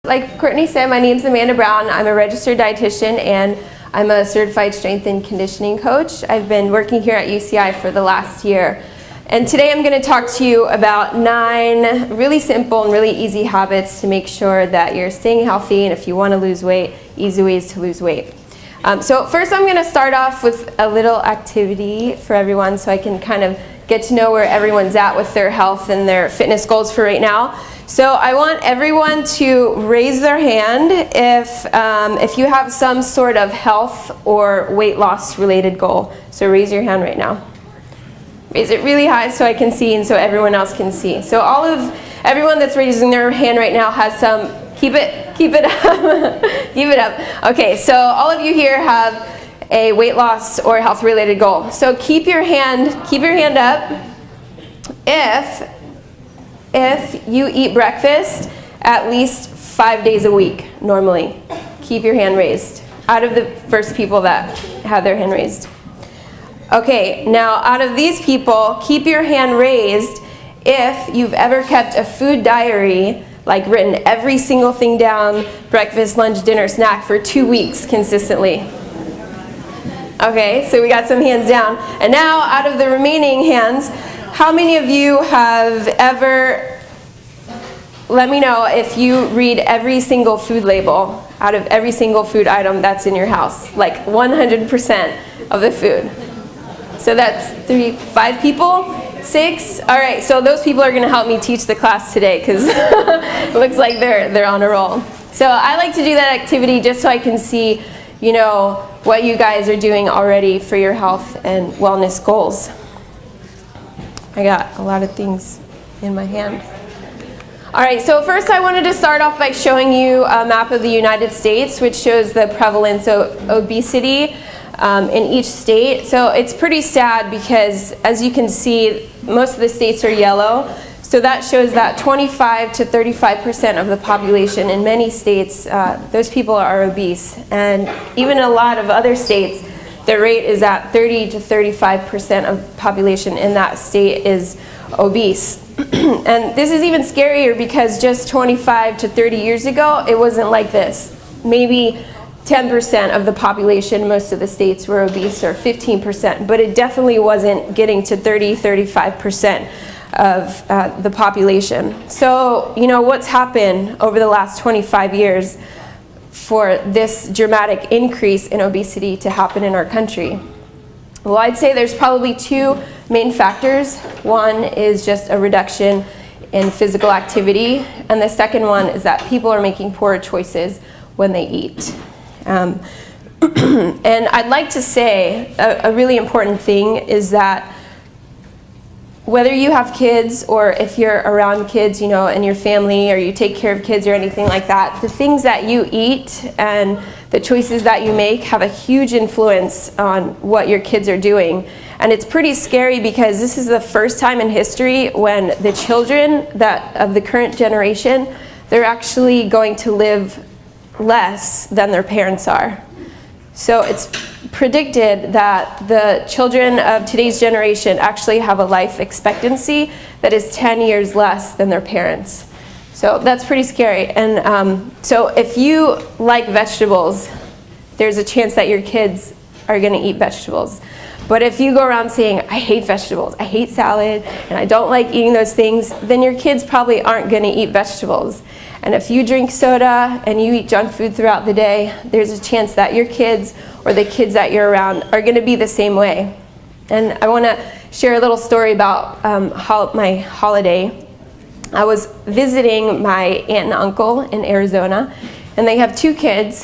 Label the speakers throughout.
Speaker 1: Like Courtney said, my name's Amanda Brown. I'm a registered dietitian and I'm a certified strength and conditioning coach. I've been working here at UCI for the last year. And today I'm going to talk to you about 9 really simple and really easy habits to make sure that you're staying healthy, and if you want to lose weight, easy ways to lose weight. So first I'm going to start off with a little activity for everyone so I can kind of get to know where everyone's at with their health and their fitness goals for right now. So I want everyone to raise their hand if you have some sort of health or weight loss related goal. So raise your hand right now. Raise it really high so I can see and so everyone else can see. So everyone that's raising their hand right now has some. Keep it up. Keep it up. Okay, so all of you here have a weight loss or health related goal. So keep your hand up if you eat breakfast at least 5 days a week normally. Keep your hand raised. Out of the first people that have their hand raised. Okay, now out of these people, keep your hand raised if you've ever kept a food diary, like written every single thing down, breakfast, lunch, dinner, snack, for 2 weeks consistently. Okay, so we got some hands down. And now out of the remaining hands, how many of you have ever, let me know if you read every single food label out of every single food item that's in your house, like 100% of the food. So that's 5 people, 6. All right, so those people are going to help me teach the class today because it looks like they're on a roll. So I like to do that activity just so I can see, what you guys are doing already for your health and wellness goals. I got a lot of things in my hand. All right, so first I wanted to start off by showing you a map of the United States, which shows the prevalence of obesity in each state. So it's pretty sad because, as you can see, most of the states are yellow. So that shows that 25 to 35% of the population in many states, those people are obese. And even in a lot of other states, the rate is at 30 to 35% of the population in that state is obese. And this is even scarier because just 25 to 30 years ago, it wasn't like this. Maybe 10% of the population in most of the states were obese, or 15%, but it definitely wasn't getting to 30-35% of the population. So, what's happened over the last 25 years for this dramatic increase in obesity to happen in our country? Well, I'd say there's probably 2 main factors. One is just a reduction in physical activity, and the second one is that people are making poorer choices when they eat. And I'd like to say a really important thing is that whether you have kids or if you're around kids, in your family, or you take care of kids or anything like that, the things that you eat and the choices that you make have a huge influence on what your kids are doing. And it's pretty scary because this is the first time in history when the children of the current generation, they're actually going to live less than their parents are. So it's predicted that the children of today's generation actually have a life expectancy that is 10 years less than their parents. So that's pretty scary. And so if you like vegetables, there's a chance that your kids are going to eat vegetables. But if you go around saying, I hate vegetables, I hate salad, and I don't like eating those things, then your kids probably aren't going to eat vegetables. And if you drink soda and you eat junk food throughout the day, there's a chance that your kids or the kids that you're around are going to be the same way. And I want to share a little story about my holiday. I was visiting my aunt and uncle in Arizona, and they have 2 kids.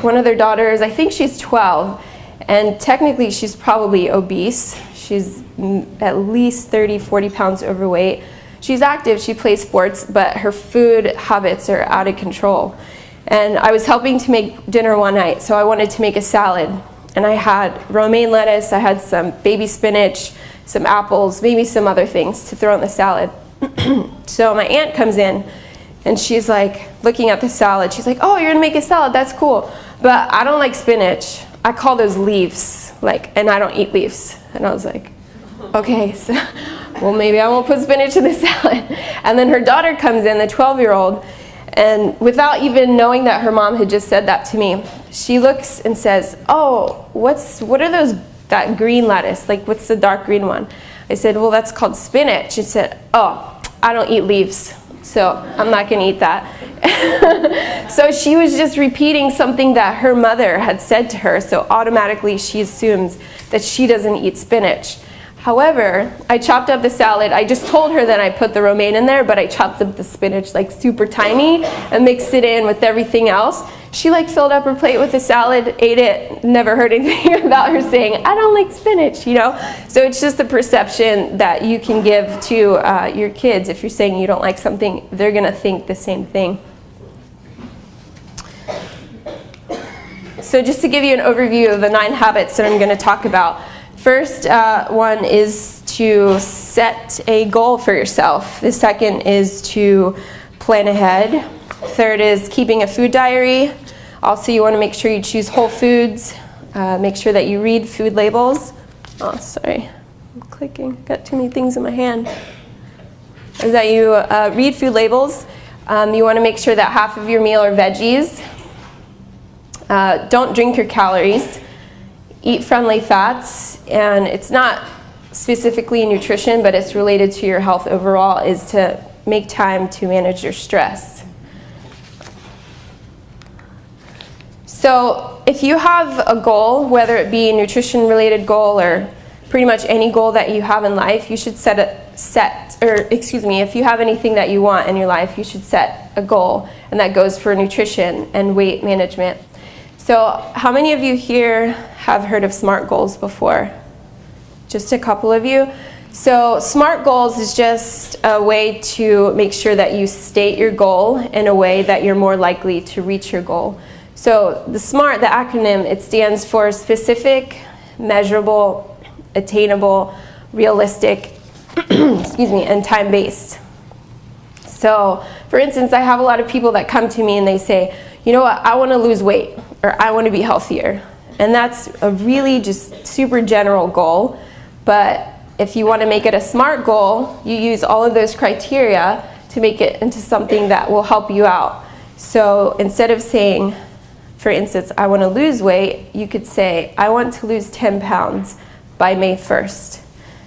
Speaker 1: One of their daughters, I think she's 12, and technically she's probably obese. She's at least 30, 40 pounds overweight. She's active, she plays sports, but her food habits are out of control. And I was helping to make dinner one night, so I wanted to make a salad. And I had romaine lettuce, I had some baby spinach, some apples, maybe some other things to throw in the salad. So my aunt comes in, and she's like looking at the salad. She's like, oh, you're gonna make a salad, that's cool. But I don't like spinach. I call those leaves, and I don't eat leaves. And I was like, okay, so well, maybe I won't put spinach in the salad. And then her daughter comes in, the 12-year-old, And without even knowing that her mom had just said that to me, she looks and says, "Oh, what are those, that green lettuce? Like, what's the dark green one?" I said, "Well, that's called spinach." She said, "Oh, I don't eat leaves, so I'm not going to eat that." So she was just repeating something that her mother had said to her, so automatically she assumes that she doesn't eat spinach. However, I chopped up the salad. I just told her that I put the romaine in there, but I chopped up the spinach like super tiny and mixed it in with everything else. She like filled up her plate with the salad, ate it, never heard anything about her saying, "I don't like spinach," you know? So it's just the perception that you can give to your kids. If you're saying you don't like something, they're gonna think the same thing. So just to give you an overview of the 9 habits that I'm gonna talk about. First one is to set a goal for yourself. The second is to plan ahead. Third is keeping a food diary. Also, you want to make sure you choose whole foods. Make sure that you read food labels. Oh, sorry, I'm clicking. Got too many things in my hand. Is that you read food labels. You want to make sure that half of your meal are veggies. Don't drink your calories. Eat friendly fats, and it's not specifically nutrition, but it's related to your health overall, is to make time to manage your stress. So if you have a goal, whether it be a nutrition related goal or pretty much any goal that you have in life, you should if you have anything that you want in your life, you should set a goal, and that goes for nutrition and weight management. So how many of you here have heard of SMART goals before? Just a couple of you. So SMART goals is just a way to make sure that you state your goal in a way that you're more likely to reach your goal. So the SMART, the acronym, it stands for specific, measurable, attainable, realistic, excuse me, and time-based. So for instance, I have a lot of people that come to me and they say, "You know what, I want to lose weight," or "I want to be healthier." And that's a really just super general goal. But if you want to make it a SMART goal, you use all of those criteria to make it into something that will help you out. So instead of saying, for instance, "I want to lose weight," you could say, "I want to lose 10 pounds by May 1st.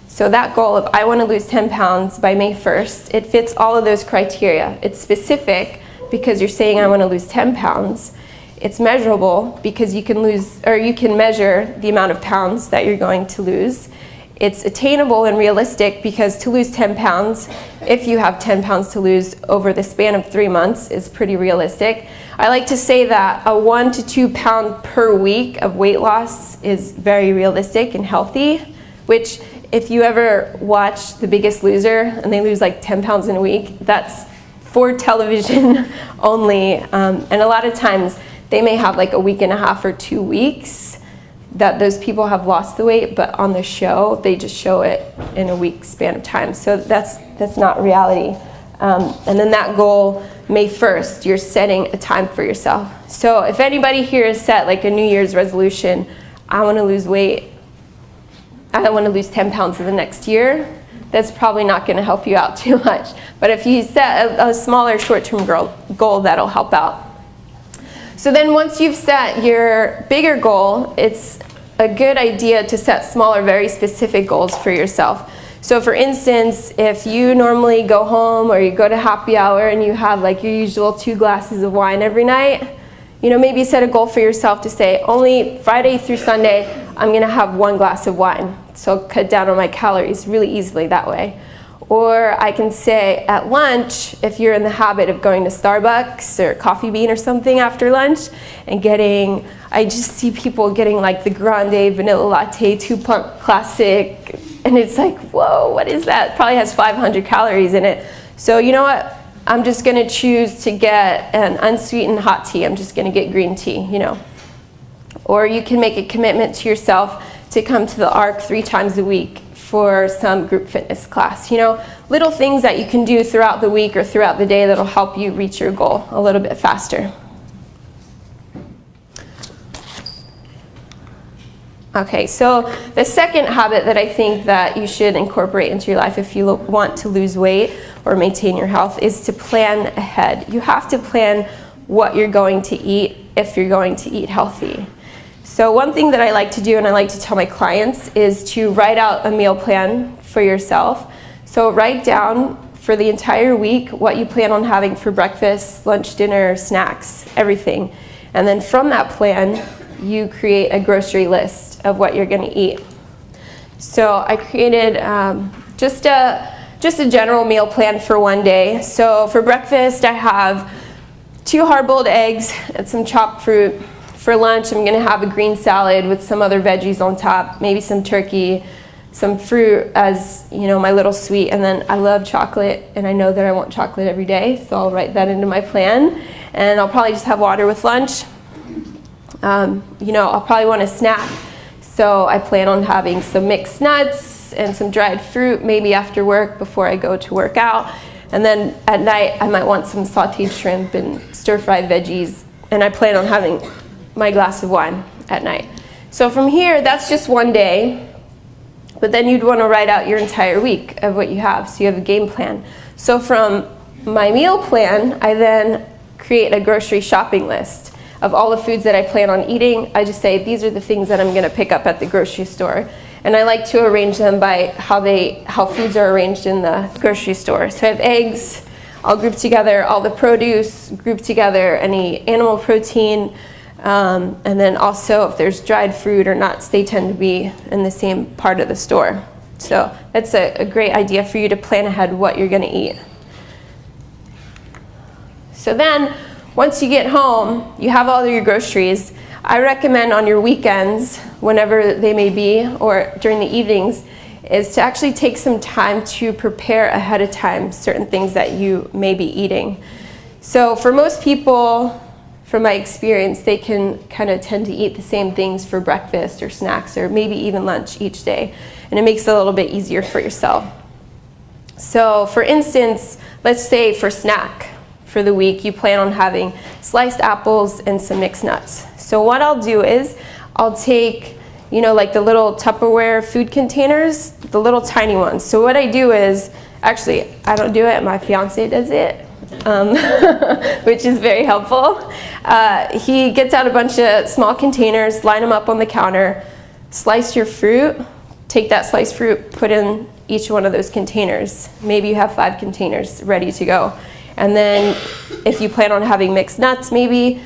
Speaker 1: So that goal of "I want to lose 10 pounds by May 1st, it fits all of those criteria. It's specific because you're saying "I want to lose 10 pounds. It's measurable because you can measure the amount of pounds that you're going to lose. It's attainable and realistic because to lose 10 pounds, if you have 10 pounds to lose over the span of 3 months, is pretty realistic. I like to say that a 1 to 2 pound per week of weight loss is very realistic and healthy, which if you ever watch The Biggest Loser and they lose like 10 pounds in a week, that's for television only. And a lot of times they may have like a week and a half or 2 weeks that those people have lost the weight, but on the show, they just show it in a week span of time. So that's not reality. And then that goal, May 1st, you're setting a time for yourself. So if anybody here has set like a New Year's resolution, "I want to lose weight, I want to lose 10 pounds in the next year," that's probably not going to help you out too much. But if you set a smaller short-term goal, that'll help out. So then once you've set your bigger goal, it's a good idea to set smaller, very specific goals for yourself. So for instance, if you normally go home or you go to happy hour and you have like your usual 2 glasses of wine every night, you know, maybe set a goal for yourself to say, only Friday through Sunday, I'm going to have 1 glass of wine. So I'll cut down on my calories really easily that way. Or I can say at lunch, if you're in the habit of going to Starbucks or Coffee Bean or something after lunch and I just see people getting like the grande vanilla latte 2-pump classic, and it's like, whoa, what is that? It probably has 500 calories in it. So you know what? I'm just going to choose to get an unsweetened hot tea. I'm just going to get green tea, you know. Or you can make a commitment to yourself to come to the ARC 3 times a week for some group fitness class. You know, little things that you can do throughout the week or throughout the day that'll help you reach your goal a little bit faster. Okay, so the second habit that I think that you should incorporate into your life if you want to lose weight or maintain your health is to plan ahead. You have to plan what you're going to eat if you're going to eat healthy. So one thing that I like to do, and I like to tell my clients, is to write out a meal plan for yourself. So write down for the entire week what you plan on having for breakfast, lunch, dinner, snacks, everything. And then from that plan, you create a grocery list of what you're going to eat. So I created just a general meal plan for one day. So for breakfast, I have 2 hard-boiled eggs and some chopped fruit. For lunch, I'm going to have a green salad with some other veggies on top, maybe some turkey, some fruit as, my little sweet. And then I love chocolate, and I know that I want chocolate every day, so I'll write that into my plan. And I'll probably just have water with lunch. I'll probably want a snack. So I plan on having some mixed nuts and some dried fruit, maybe after work before I go to work out. And then at night, I might want some sauteed shrimp and stir-fried veggies. And I plan on having my glass of wine at night. So from here, that's just one day. But then you'd want to write out your entire week of what you have. So you have a game plan. So from my meal plan, I then create a grocery shopping list of all the foods that I plan on eating. I just say, these are the things that I'm going to pick up at the grocery store. And I like to arrange them by how foods are arranged in the grocery store. So I have eggs, I'll group together all the produce, group together any animal protein, and then also if there's dried fruit or nuts, they tend to be in the same part of the store. So that's a great idea for you to plan ahead what you're going to eat. So then, once you get home, you have all of your groceries. I recommend on your weekends, whenever they may be, or during the evenings, is to actually take some time to prepare ahead of time certain things that you may be eating. So for most people, from my experience, they can kind of tend to eat the same things for breakfast or snacks or maybe even lunch each day. And it makes it a little bit easier for yourself. So for instance, let's say for snack, for the week, you plan on having sliced apples and some mixed nuts. So what I'll do is I'll take, like the little Tupperware food containers, the little tiny ones. So what I do is, actually, I don't do it, my fiance does it, which is very helpful. He gets out a bunch of small containers, line them up on the counter, slice your fruit, take that sliced fruit, put in each one of those containers. Maybe you have 5 containers ready to go. And then if you plan on having mixed nuts, maybe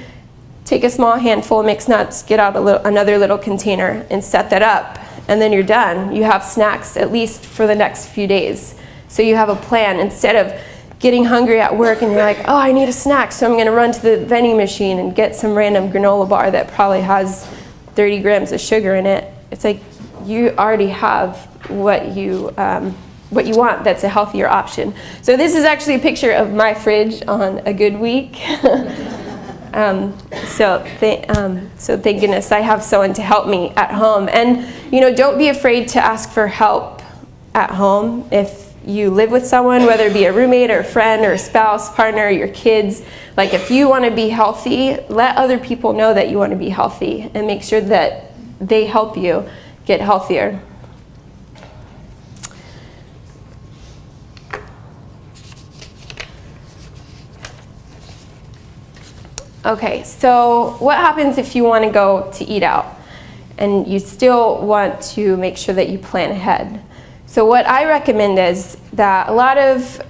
Speaker 1: take a small handful of mixed nuts, get out another little container and set that up. And then you're done. You have snacks at least for the next few days. So you have a plan instead of getting hungry at work and you're like, oh, I need a snack, so I'm going to run to the vending machine and get some random granola bar that probably has 30 grams of sugar in it. It's like you already have what you want that's a healthier option. So this is actually a picture of my fridge on a good week. So thank goodness I have someone to help me at home. And don't be afraid to ask for help at home. If you live with someone, whether it be a roommate or a friend or a spouse, partner, your kids, like if you want to be healthy, let other people know that you want to be healthy and make sure that they help you get healthier. Okay, so what happens if you want to go to eat out and you still want to make sure that you plan ahead? So what I recommend is that a lot of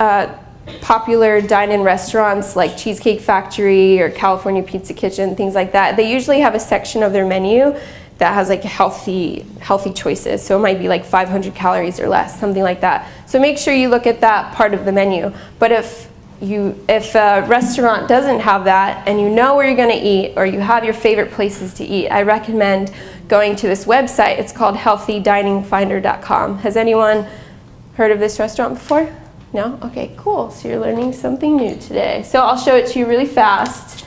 Speaker 1: popular dine-in restaurants like Cheesecake Factory or California Pizza Kitchen, things like that, they usually have a section of their menu that has like healthy choices. So it might be like 500 calories or less, something like that. So make sure you look at that part of the menu. But if a restaurant doesn't have that and you know where you're going to eat or you have your favorite places to eat, I recommend going to this website. It's called healthydiningfinder.com. Has anyone heard of this restaurant before? No? Okay, cool. So you're learning something new today. So I'll show it to you really fast.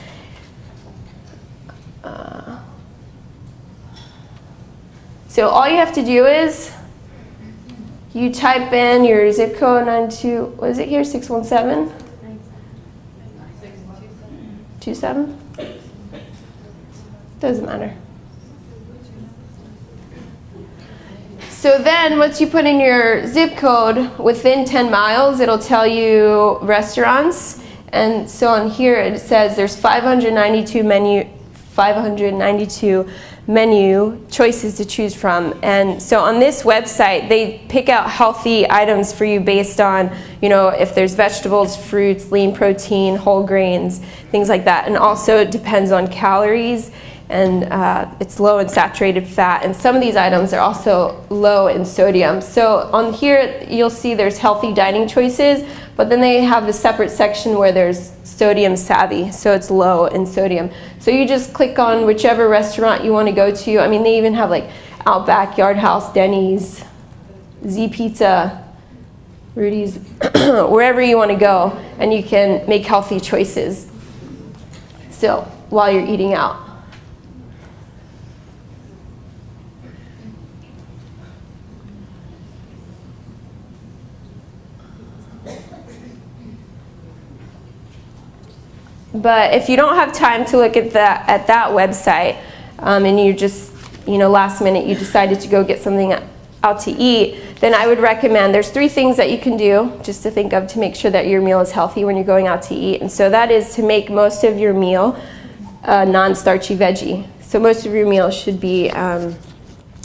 Speaker 1: So all you have to do is you type in your zip code 92, what is it here, 617? 27? Doesn't matter. So then once you put in your zip code, within 10 miles, it'll tell you restaurants. And so on here it says there's 592 menu choices to choose from. And so on this website, they pick out healthy items for you based on, if there's vegetables, fruits, lean protein, whole grains, things like that. And also it depends on calories, and it's low in saturated fat. And some of these items are also low in sodium. So on here, you'll see there's healthy dining choices, but then they have a separate section where there's sodium savvy, so it's low in sodium. So you just click on whichever restaurant you want to go to. I mean, they even have like Outback, Yard House, Denny's, Z Pizza, Rudy's, wherever you want to go, and you can make healthy choices still while you're eating out. But if you don't have time to look at that website, and you just, last minute you decided to go get something out to eat, then I would recommend, there's 3 things that you can do just to think of to make sure that your meal is healthy when you're going out to eat. And so that is to make most of your meal non-starchy veggie. So most of your meal should be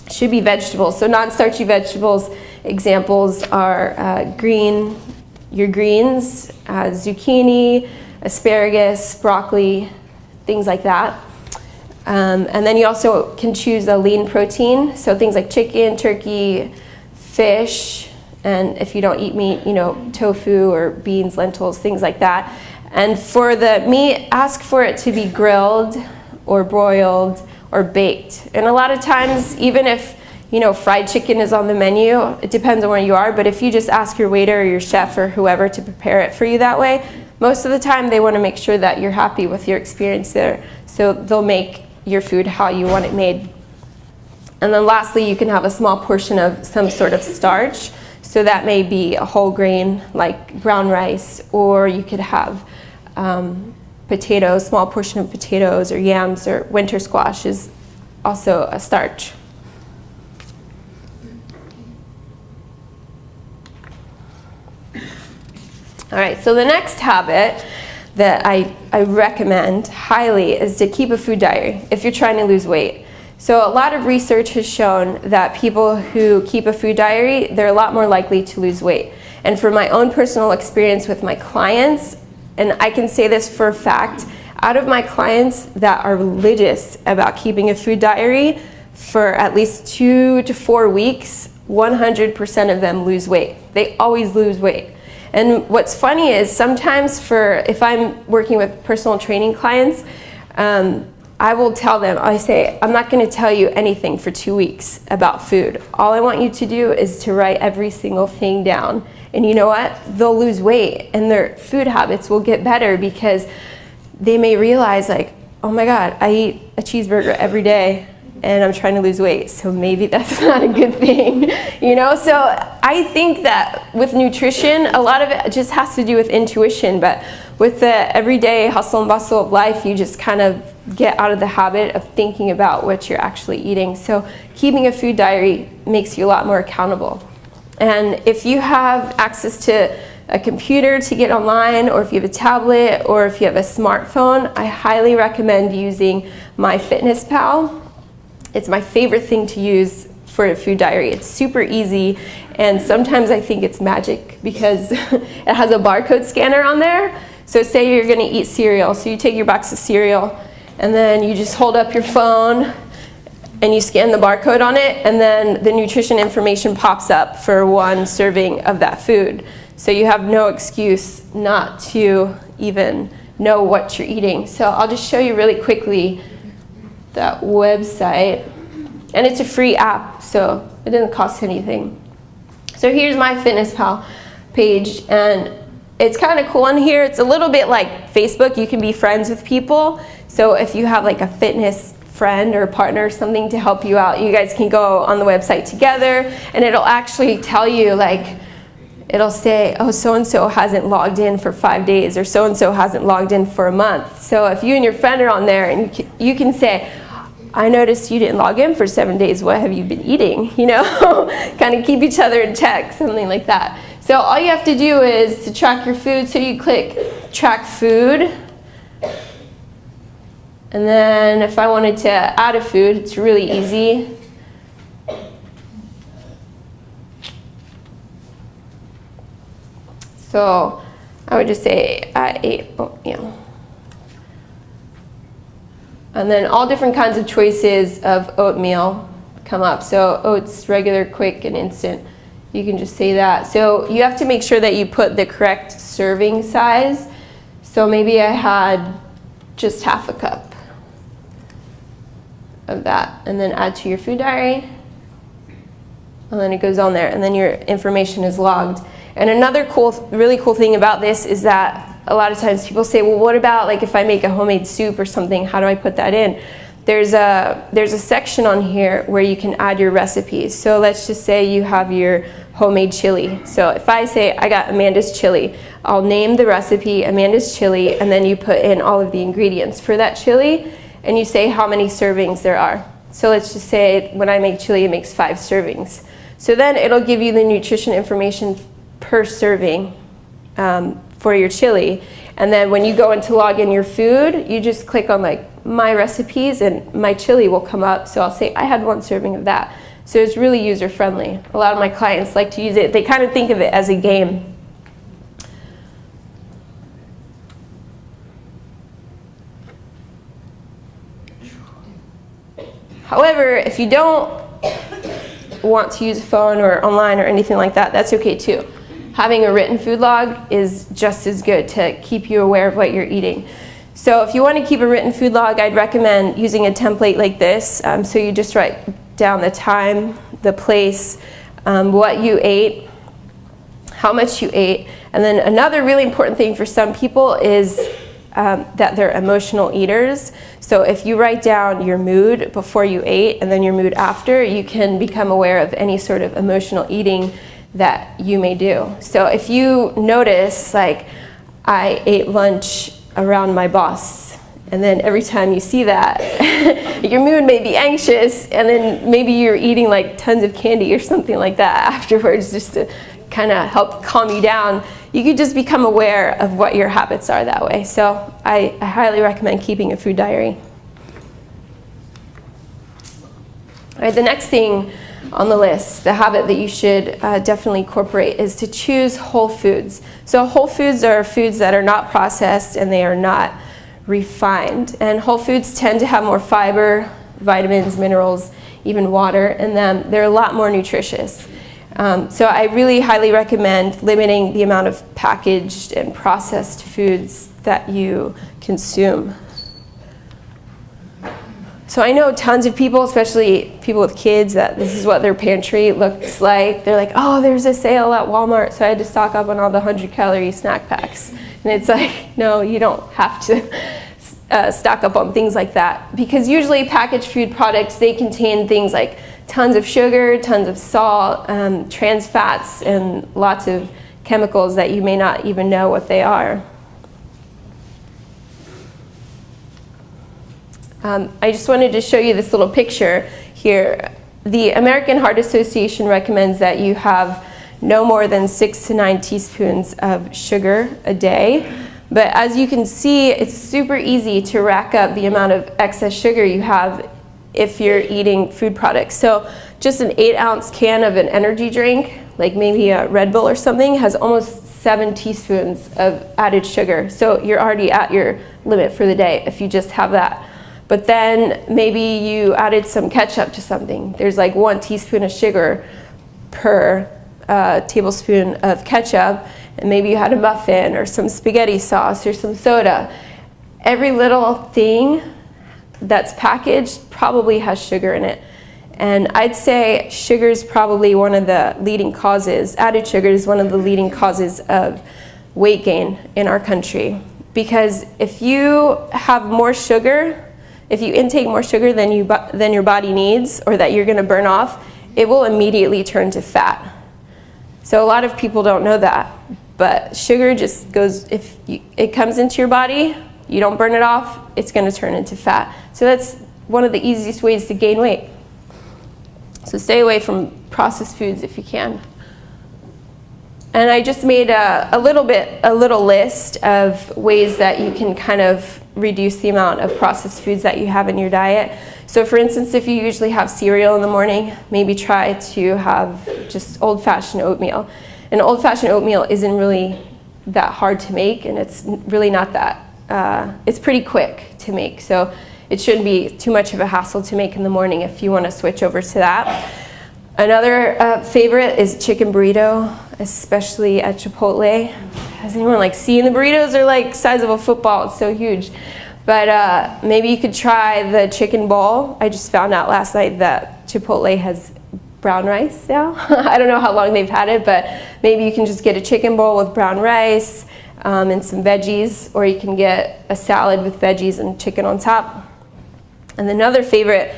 Speaker 1: vegetables. So non-starchy vegetables examples are your greens, zucchini, asparagus, broccoli, things like that. And then you also can choose a lean protein, so things like chicken, turkey, fish, and if you don't eat meat, tofu or beans, lentils, things like that. And for the meat, ask for it to be grilled or broiled or baked. And a lot of times, even if fried chicken is on the menu, it depends on where you are, but if you just ask your waiter or your chef or whoever to prepare it for you that way, most of the time they want to make sure that you're happy with your experience there. So they'll make your food how you want it made. And then lastly, you can have a small portion of some sort of starch. So that may be a whole grain like brown rice, or you could have potatoes, small portion of potatoes or yams, or winter squash is also a starch. All right, so the next habit that I recommend highly is to keep a food diary if you're trying to lose weight. So a lot of research has shown that people who keep a food diary, they're a lot more likely to lose weight. And from my own personal experience with my clients, and I can say this for a fact, out of my clients that are religious about keeping a food diary for at least 2 to 4 weeks, 100% of them lose weight. They always lose weight. And what's funny is sometimes if I'm working with personal training clients, I will tell them, I say, I'm not going to tell you anything for 2 weeks about food. All I want you to do is to write every single thing down. And you know what? They'll lose weight and their food habits will get better because they may realize like, oh my God, I eat a cheeseburger every day and I'm trying to lose weight, so maybe that's not a good thing, So I think that with nutrition, a lot of it just has to do with intuition, but with the everyday hustle and bustle of life, you just kind of get out of the habit of thinking about what you're actually eating. So keeping a food diary makes you a lot more accountable. And if you have access to a computer to get online, or if you have a tablet, or if you have a smartphone, I highly recommend using MyFitnessPal. It's my favorite thing to use for a food diary. It's super easy, and sometimes I think it's magic because it has a barcode scanner on there. So say you're gonna eat cereal, so you take your box of cereal, and then you just hold up your phone, and you scan the barcode on it, and then the nutrition information pops up for 1 serving of that food. So you have no excuse not to even know what you're eating. So I'll just show you really quickly that website, and it's a free app, so it doesn't cost anything. So here's my MyFitnessPal page, and it's kind of cool on here. It's a little bit like Facebook. You can be friends with people. So if you have like a fitness friend or partner or something to help you out, you guys can go on the website together, and it'll actually tell you, like, it'll say, oh, so-and-so hasn't logged in for 5 days, or so-and-so hasn't logged in for a month. So if you and your friend are on there, and you can say, I noticed you didn't log in for 7 days. What have you been eating? You know, kind of keep each other in check, something like that. So all you have to do is to track your food. So you click track food. And then if I wanted to add a food, it's really easy. So I would just say I ate oatmeal. And then all different kinds of choices of oatmeal come up. So oats, regular, quick, and instant. You can just say that. So you have to make sure that you put the correct serving size. So maybe I had just half a cup of that. And then add to your food diary. And then it goes on there. And then your information is logged. And another really cool thing about this is that a lot of times people say, well, what about like if I make a homemade soup or something, how do I put that in? There's a section on here where you can add your recipes. So let's just say you have your homemade chili. So if I say I got Amanda's chili, I'll name the recipe Amanda's chili, and then you put in all of the ingredients for that chili, and you say how many servings there are. So let's just say when I make chili, it makes 5 servings. So then it'll give you the nutrition information per serving for your chili. And then when you go in to log in your food, you just click on like my recipes and my chili will come up. So I'll say I had 1 serving of that. So it's really user friendly. A lot of my clients like to use it. They kind of think of it as a game. However, if you don't want to use a phone or online or anything like that, that's okay too. Having a written food log is just as good to keep you aware of what you're eating. So if you want to keep a written food log, I'd recommend using a template like this. So you just write down the time, the place, what you ate, how much you ate. And then another really important thing for some people is that they're emotional eaters. So if you write down your mood before you ate and then your mood after, you can become aware of any sort of emotional eating that you may do. So if you notice, like, I ate lunch around my boss, and then every time you see that, your mood may be anxious, and then maybe you're eating like tons of candy or something like that afterwards just to kind of help calm you down. You could just become aware of what your habits are that way. So I highly recommend keeping a food diary. All right, the next thing on the list, the habit that you should definitely incorporate is to choose whole foods. So whole foods are foods that are not processed and they are not refined. And whole foods tend to have more fiber, vitamins, minerals, even water in them. They're a lot more nutritious. So I really highly recommend limiting the amount of packaged and processed foods that you consume. So I know tons of people, especially people with kids, that this is what their pantry looks like. They're like, oh, there's a sale at Walmart, so I had to stock up on all the 100-calorie snack packs. And it's like, no, you don't have to stock up on things like that. Because usually packaged food products, they contain things like tons of sugar, tons of salt, trans fats, and lots of chemicals that you may not even know what they are. I just wanted to show you this little picture here. The American Heart Association recommends that you have no more than 6 to 9 teaspoons of sugar a day. But as you can see, it's super easy to rack up the amount of excess sugar you have if you're eating food products. So just an 8-ounce can of an energy drink, like maybe a Red Bull or something, has almost 7 teaspoons of added sugar. So you're already at your limit for the day if you just have that. But then maybe you added some ketchup to something. There's like 1 teaspoon of sugar per tablespoon of ketchup, and maybe you had a muffin or some spaghetti sauce or some soda. Every little thing that's packaged probably has sugar in it. And I'd say sugar is probably one of the leading causes, added sugar is one of the leading causes of weight gain in our country. Because if you have more sugar, if you intake more sugar than your body needs or that you're going to burn off, it will immediately turn to fat. So a lot of people don't know that, but sugar just goes, if it comes into your body, you don't burn it off, it's going to turn into fat. So that's one of the easiest ways to gain weight. So stay away from processed foods if you can. And I just made a little list of ways that you can kind of reduce the amount of processed foods that you have in your diet. So for instance, if you usually have cereal in the morning, maybe try to have just old-fashioned oatmeal. And old-fashioned oatmeal isn't really that hard to make, and it's really not that, it's pretty quick to make. So it shouldn't be too much of a hassle to make in the morning if you want to switch over to that. Another favorite is chicken burrito, especially at Chipotle. Has anyone seen the burritos? They're like size of a football. It's so huge. But maybe you could try the chicken bowl. I just found out last night that Chipotle has brown rice now. I don't know how long they've had it, but maybe you can just get a chicken bowl with brown rice and some veggies, or you can get a salad with veggies and chicken on top. And another favorite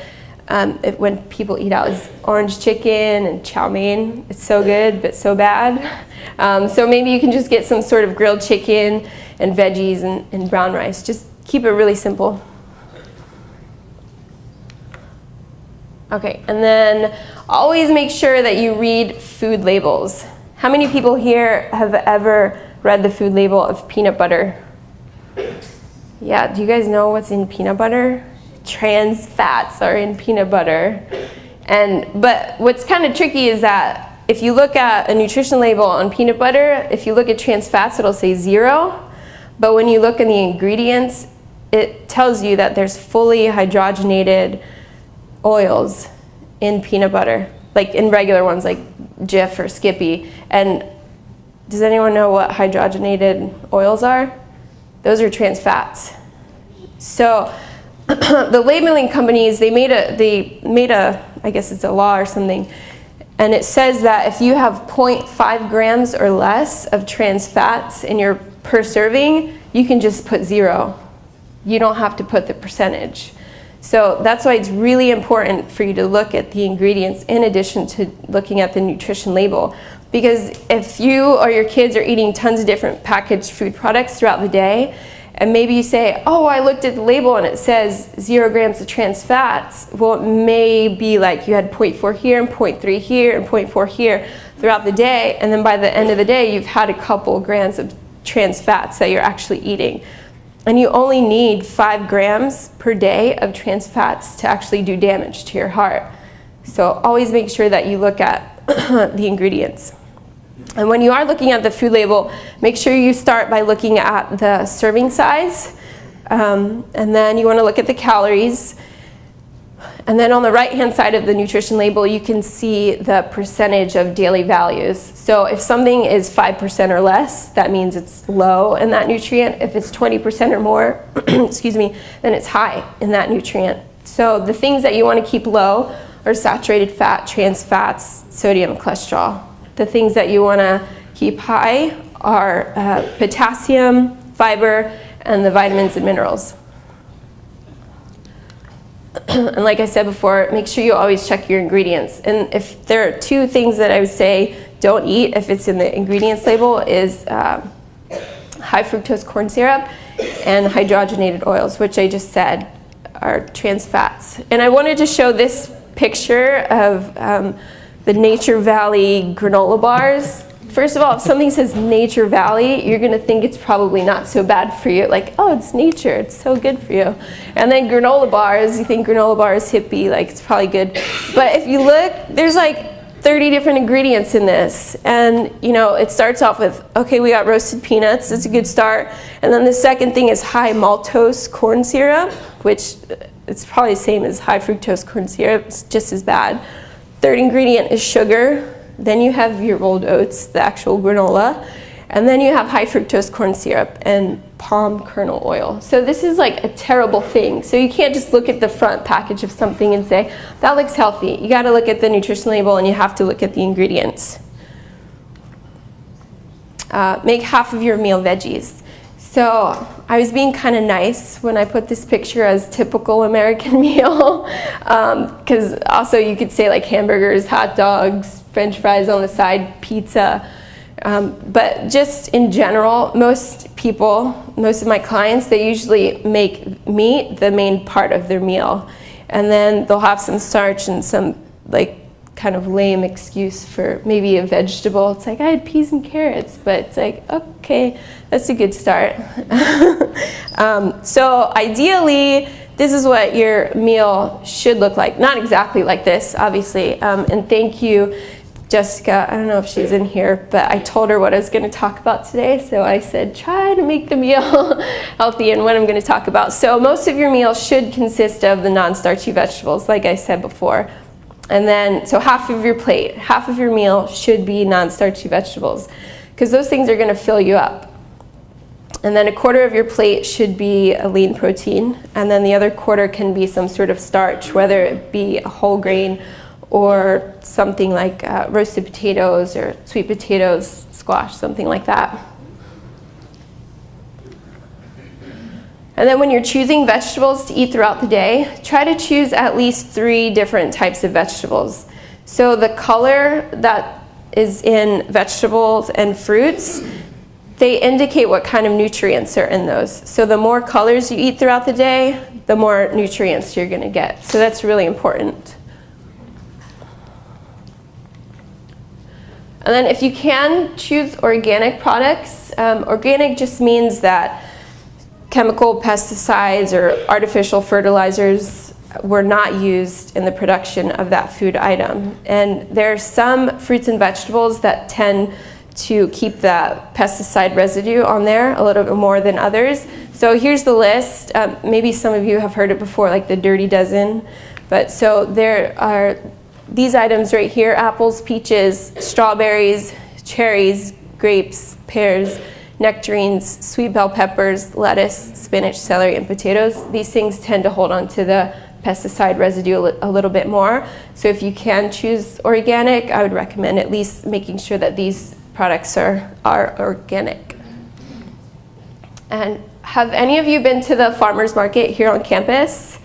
Speaker 1: when people eat out is orange chicken and chow mein. It's so good, but so bad. So maybe you can just get some sort of grilled chicken and veggies and brown rice. Just keep it really simple. Okay, and then always make sure that you read food labels. How many people here have ever read the food label of peanut butter? Yeah, do you guys know what's in peanut butter? Trans fats are in peanut butter. But what's kind of tricky is that if you look at a nutrition label on peanut butter, if you look at trans fats, it'll say 0. But when you look in the ingredients, it tells you that there's fully hydrogenated oils in peanut butter, like in regular ones like Jif or Skippy. And does anyone know what hydrogenated oils are? Those are trans fats. So the labeling companies, they made a, I guess it's a law or something, and it says that if you have 0.5 grams or less of trans fats in your per serving, you can just put 0. You don't have to put the percentage. So that's why it's really important for you to look at the ingredients in addition to looking at the nutrition label. Because if you or your kids are eating tons of different packaged food products throughout the day, and maybe you say, oh, I looked at the label and it says 0 grams of trans fats. Well, it may be like you had 0.4 here and 0.3 here and 0.4 here throughout the day, and then by the end of the day, you've had a couple grams of trans fats that you're actually eating. And you only need 5 grams per day of trans fats to actually do damage to your heart. So always make sure that you look at the ingredients. And when you are looking at the food label, make sure you start by looking at the serving size. And then you want to look at the calories. And then on the right-hand side of the nutrition label, you can see the percentage of daily values. So if something is 5% or less, that means it's low in that nutrient. If it's 20% or more, excuse me, then it's high in that nutrient. So the things that you want to keep low are saturated fat, trans fats, sodium, cholesterol. The things that you want to keep high are potassium, fiber, and the vitamins and minerals. And like I said before, make sure you always check your ingredients. And if there are 2 things that I would say don't eat if it's in the ingredients label is high fructose corn syrup and hydrogenated oils, which I just said are trans fats. And I wanted to show this picture of the Nature Valley granola bars. First of all, if something says Nature Valley, you're going to think it's probably not so bad for you. Like, oh, it's nature, it's so good for you. And then granola bars, you think granola bar is hippie, like it's probably good. But if you look, there's like 30 different ingredients in this. And, you know, it starts off with, okay, we got roasted peanuts, that's a good start. And then the second thing is high maltose corn syrup, which it's probably the same as high fructose corn syrup, it's just as bad. Third ingredient is sugar. Then you have your rolled oats, the actual granola. And then you have high fructose corn syrup and palm kernel oil. So this is like a terrible thing. So you can't just look at the front package of something and say, that looks healthy. You got to look at the nutrition label and you have to look at the ingredients. Make half of your meal veggies. So I was being kind of nice when I put this picture as typical American meal, because also you could say like hamburgers, hot dogs, French fries on the side, pizza. But just in general, most of my clients, they usually make meat the main part of their meal. And then they'll have some starch and some like kind of lame excuse for maybe a vegetable. It's like, I had peas and carrots, but it's like, okay, that's a good start. So ideally, this is what your meal should look like. Not exactly like this, obviously. And thank you, Jessica. I don't know if she's in here, but I told her what I was going to talk about today. So I said, try to make the meal healthy and what I'm going to talk about. So most of your meal should consist of the non-starchy vegetables, like I said before. And then, so half of your plate, half of your meal should be non-starchy vegetables, because those things are going to fill you up. And then a quarter of your plate should be a lean protein, and then the other quarter can be some sort of starch, whether it be a whole grain or something like roasted potatoes or sweet potatoes, squash, something like that. And then when you're choosing vegetables to eat throughout the day, try to choose at least 3 different types of vegetables. So the color that is in vegetables and fruits, they indicate what kind of nutrients are in those. So the more colors you eat throughout the day, the more nutrients you're going to get. So that's really important. And then if you can, choose organic products. Organic just means that chemical pesticides or artificial fertilizers were not used in the production of that food item. And there are some fruits and vegetables that tend to keep the pesticide residue on there a little bit more than others. So here's the list. Maybe some of you have heard it before, like the Dirty Dozen. But so there are these items right here: apples, peaches, strawberries, cherries, grapes, pears, nectarines, sweet bell peppers, lettuce, spinach, celery, and potatoes. These things tend to hold on to the pesticide residue a little bit more. So if you can choose organic, I would recommend at least making sure that these products are organic. And have any of you been to the farmers market here on campus?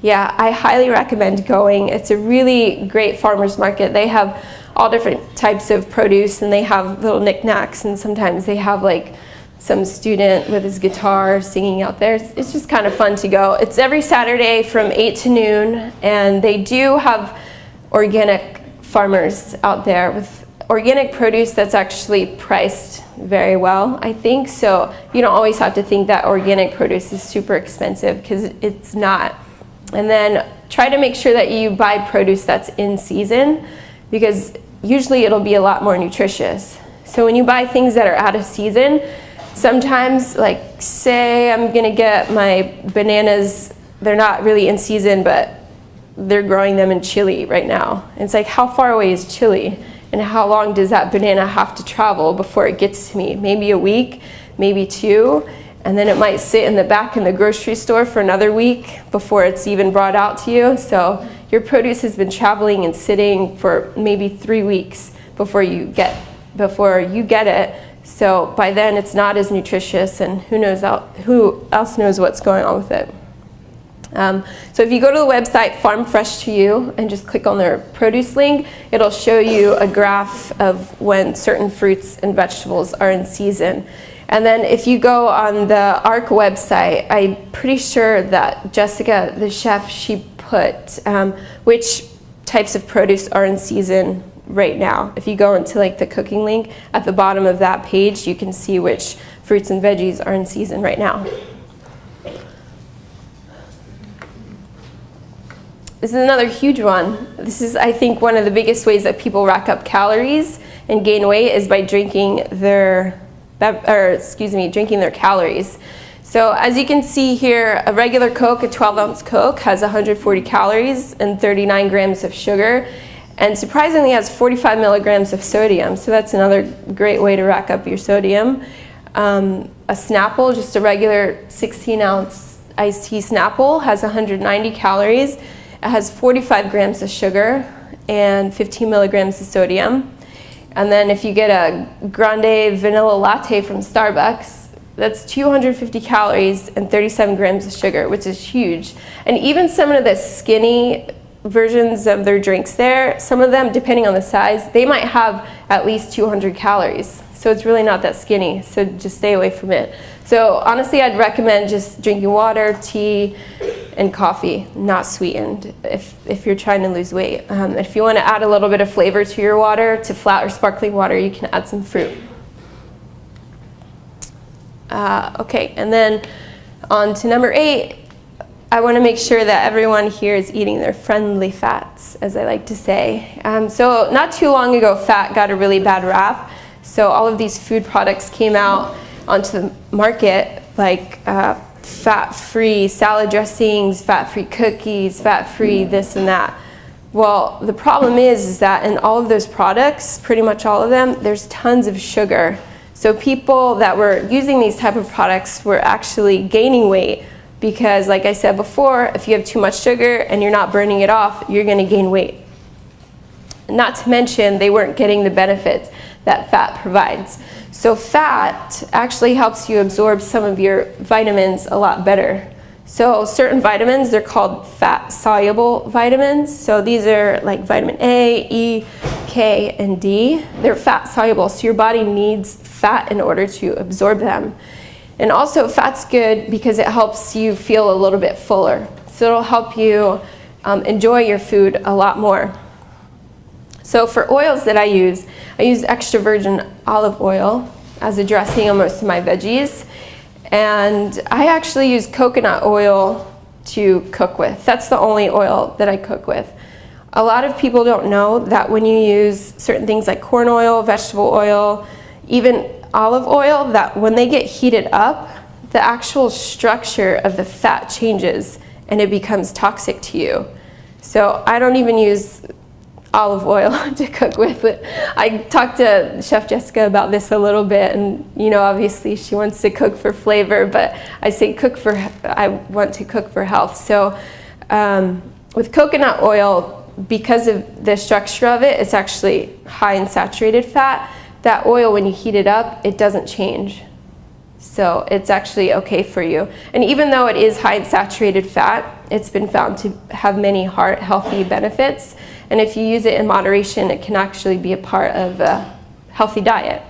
Speaker 1: Yeah, I highly recommend going. It's a really great farmers market. They have all different types of produce, and they have little knickknacks, and sometimes they have like some student with his guitar singing out there. It's just kind of fun to go. It's every Saturday from 8 to noon, and they do have organic farmers out there with organic produce that's actually priced very well, I think. So you don't always have to think that organic produce is super expensive, because it's not. And then try to make sure that you buy produce that's in season, because usually it'll be a lot more nutritious. So when you buy things that are out of season, sometimes, like say I'm gonna get my bananas, they're not really in season, but they're growing them in Chile right now. And it's like, how far away is Chile? And how long does that banana have to travel before it gets to me? Maybe a week, maybe 2. And then it might sit in the back in the grocery store for another week before it's even brought out to you. So your produce has been traveling and sitting for maybe 3 weeks before you get it. So by then it's not as nutritious, and who else knows what's going on with it. So if you go to the website Farm Fresh to You and just click on their produce link, it'll show you a graph of when certain fruits and vegetables are in season. And then if you go on the ARC website, I'm pretty sure that Jessica, the chef, she put which types of produce are in season right now. If you go into like the cooking link, at the bottom of that page, you can see which fruits and veggies are in season right now. This is another huge one. This is, I think, one of the biggest ways that people rack up calories and gain weight is by drinking their calories. So as you can see here, a regular Coke, a 12-ounce Coke, has 140 calories and 39 grams of sugar, and surprisingly has 45 milligrams of sodium. So that's another great way to rack up your sodium. A Snapple, just a regular 16-ounce iced tea Snapple, has 190 calories. It has 45 grams of sugar and 15 milligrams of sodium. And then if you get a grande vanilla latte from Starbucks, that's 250 calories and 37 grams of sugar, which is huge. And even some of the skinny versions of their drinks there, some of them, depending on the size, they might have at least 200 calories. So it's really not that skinny, so just stay away from it. So honestly, I'd recommend just drinking water, tea, and coffee, not sweetened, if you're trying to lose weight. If you want to add a little bit of flavor to your water, to flat or sparkling water, you can add some fruit. Okay, and then on to number 8. I want to make sure that everyone here is eating their friendly fats, as I like to say. So not too long ago, fat got a really bad rap. So all of these food products came out onto the market, like fat-free salad dressings, fat-free cookies, fat-free this and that. Well, the problem is that in all of those products, pretty much all of them, there's tons of sugar. So people that were using these type of products were actually gaining weight because, like I said before, if you have too much sugar and you're not burning it off, you're going to gain weight. Not to mention, they weren't getting the benefits that fat provides. So fat actually helps you absorb some of your vitamins a lot better. So certain vitamins, they're called fat-soluble vitamins. So these are like vitamin A, E, K, and D. They're fat-soluble, so your body needs fat in order to absorb them. And also fat's good because it helps you feel a little bit fuller. So it'll help you enjoy your food a lot more. So for oils that I use extra virgin olive oil as a dressing on most of my veggies. And I actually use coconut oil to cook with. That's the only oil that I cook with. A lot of people don't know that when you use certain things like corn oil, vegetable oil, even olive oil, that when they get heated up, the actual structure of the fat changes and it becomes toxic to you. So I don't even use olive oil to cook with. I talked to Chef Jessica about this a little bit, and obviously she wants to cook for flavor, but I say I want to cook for health. So with coconut oil, because of the structure of it, it's actually high in saturated fat. That oil, when you heat it up, it doesn't change. So it's actually okay for you. And even though it is high in saturated fat, it's been found to have many heart-healthy benefits. And if you use it in moderation, it can actually be a part of a healthy diet.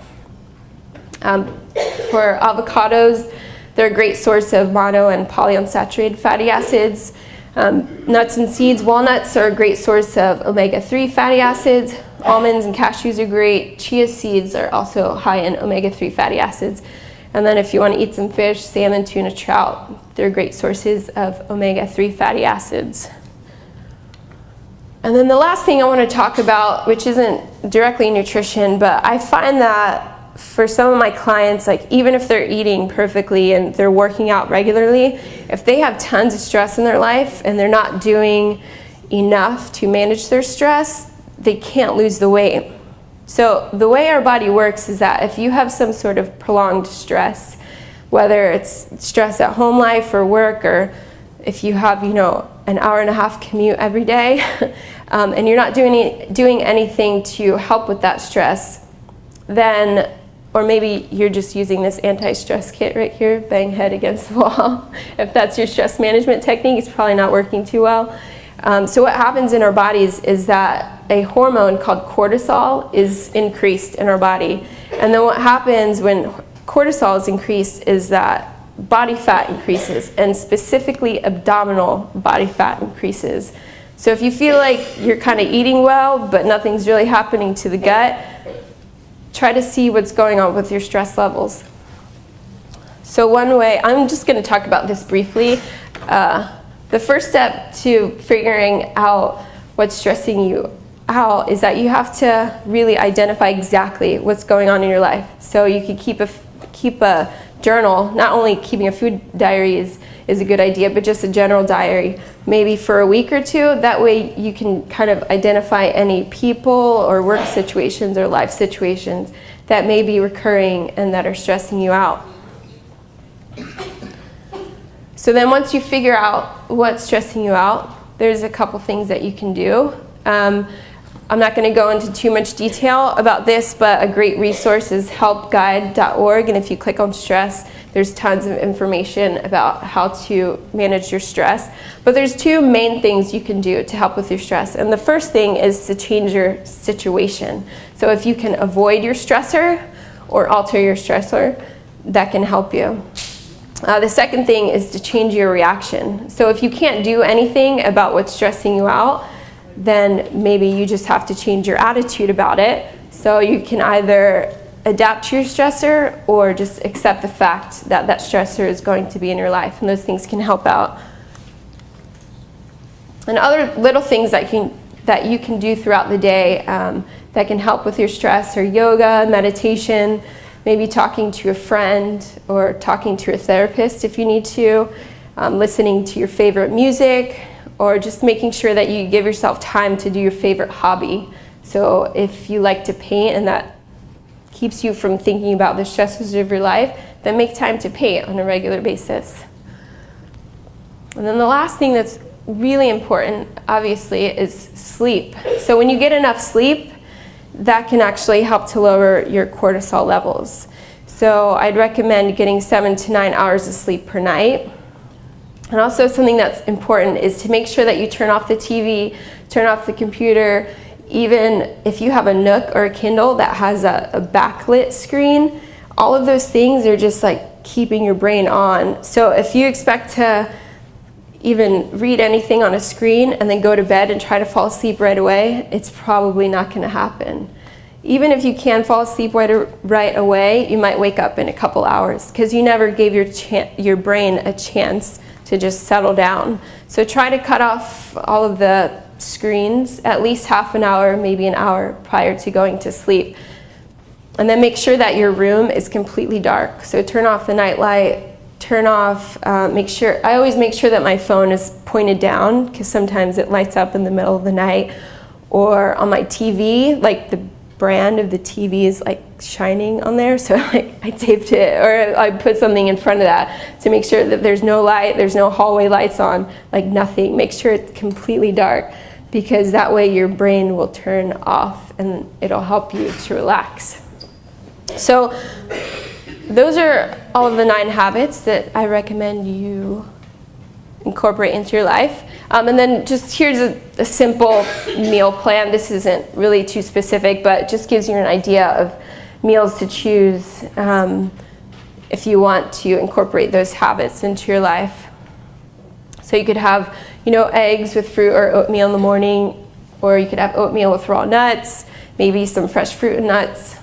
Speaker 1: For avocados, they're a great source of mono and polyunsaturated fatty acids. Nuts and seeds, walnuts are a great source of omega-3 fatty acids. Almonds and cashews are great. Chia seeds are also high in omega-3 fatty acids. And then if you want to eat some fish, salmon, tuna, trout, they're great sources of omega-3 fatty And then the last thing I want to talk about, which isn't directly nutrition, but I find that for some of my clients, like even if they're eating perfectly and they're working out regularly, if they have tons of stress in their life and they're not doing enough to manage their stress, they can't lose the weight. So the way our body works is that if you have some sort of prolonged stress, whether it's stress at home life or work, or if you have, an hour-and-a-half commute every day, and you're not doing anything to help with that stress, then, or maybe you're just using this anti-stress kit right here, bang head against the wall. If that's your stress management technique, it's probably not working too well. So what happens in our bodies is that a hormone called cortisol is increased in our body. And then what happens when cortisol is increased is that body fat increases, and specifically abdominal body fat increases. So if you feel like you're kind of eating well, but nothing's really happening to the gut, try to see what's going on with your stress levels. So one way, I'm just going to talk about this briefly. The first step to figuring out what's stressing you out is that you have to really identify exactly what's going on in your life. So you could keep a journal. Not only keeping a food diary is a good idea, but just a general diary, maybe for a week or two. That way you can kind of identify any people or work situations or life situations that may be recurring and that are stressing you out. So then once you figure out what's stressing you out, there's a couple things that you can do. I'm not going to go into too much detail about this, but a great resource is helpguide.org, and if you click on stress, there's tons of information about how to manage your stress. But there's two main things you can do to help with your stress, and the first thing is to change your situation. So if you can avoid your stressor or alter your stressor, that can help you. The second thing is to change your reaction. So if you can't do anything about what's stressing you out, then maybe you just have to change your attitude about it. So you can either adapt to your stressor or just accept the fact that that stressor is going to be in your life, and those things can help out. And other little things that you can do throughout the day that can help with your stress are yoga, meditation, maybe talking to a friend or talking to a therapist if you need to, listening to your favorite music, or just making sure that you give yourself time to do your favorite hobby. So if you like to paint and that keeps you from thinking about the stresses of your life, then make time to paint on a regular basis. And then the last thing that's really important, obviously, is sleep. So when you get enough sleep, that can actually help to lower your cortisol levels. So I'd recommend getting 7 to 9 hours of sleep per night. And also something that's important is to make sure that you turn off the TV, turn off the computer. Even if you have a Nook or a Kindle that has a backlit screen, all of those things are just like keeping your brain on. So if you expect to even read anything on a screen and then go to bed and try to fall asleep right away, it's probably not going to happen. Even if you can fall asleep right away, you might wake up in a couple hours because you never gave your brain a chance to just settle down. So try to cut off all of the screens at least half an hour, maybe an hour prior to going to sleep. And then make sure that your room is completely dark. So turn off the night light, turn off, I always make sure that my phone is pointed down because sometimes it lights up in the middle of the night. Or on my TV, like the brand of the TV is like shining on there, so like I taped it, or I put something in front of that to make sure that there's no light, there's no hallway lights on, like nothing. Make sure it's completely dark, because that way your brain will turn off and it'll help you to relax. So those are all of the 9 habits that I recommend you incorporate into your life. And then just here's a simple meal plan. This isn't really too specific, but it just gives you an idea of meals to choose if you want to incorporate those habits into your life. So you could have, eggs with fruit or oatmeal in the morning, or you could have oatmeal with raw nuts, maybe some fresh fruit and nuts.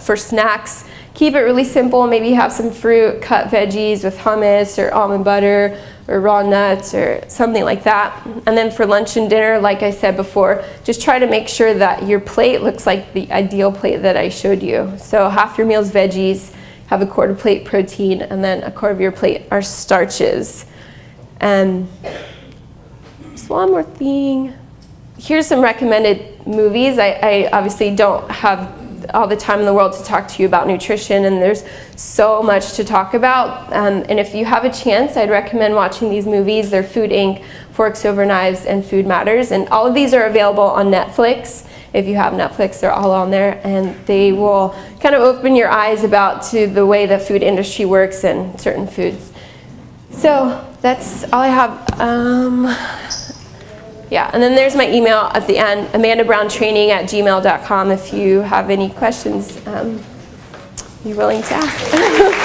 Speaker 1: For snacks, keep it really simple. Maybe have some fruit, cut veggies with hummus or almond butter or raw nuts or something like that. And then for lunch and dinner, like I said before, just try to make sure that your plate looks like the ideal plate that I showed you. So half your meal's veggies, have a quarter plate protein, and then a quarter of your plate are starches. And just one more thing. Here's some recommended movies. I obviously don't have all the time in the world to talk to you about nutrition, and there's so much to talk about. And if you have a chance, I'd recommend watching these movies. They're Food Inc., Forks Over Knives, and Food Matters. And all of these are available on Netflix. If you have Netflix, they're all on there, and they will kind of open your eyes to the way the food industry works and certain foods. So that's all I have. Yeah, and then there's my email at the end, amandabrowntraining@gmail.com, if you have any questions you're willing to ask.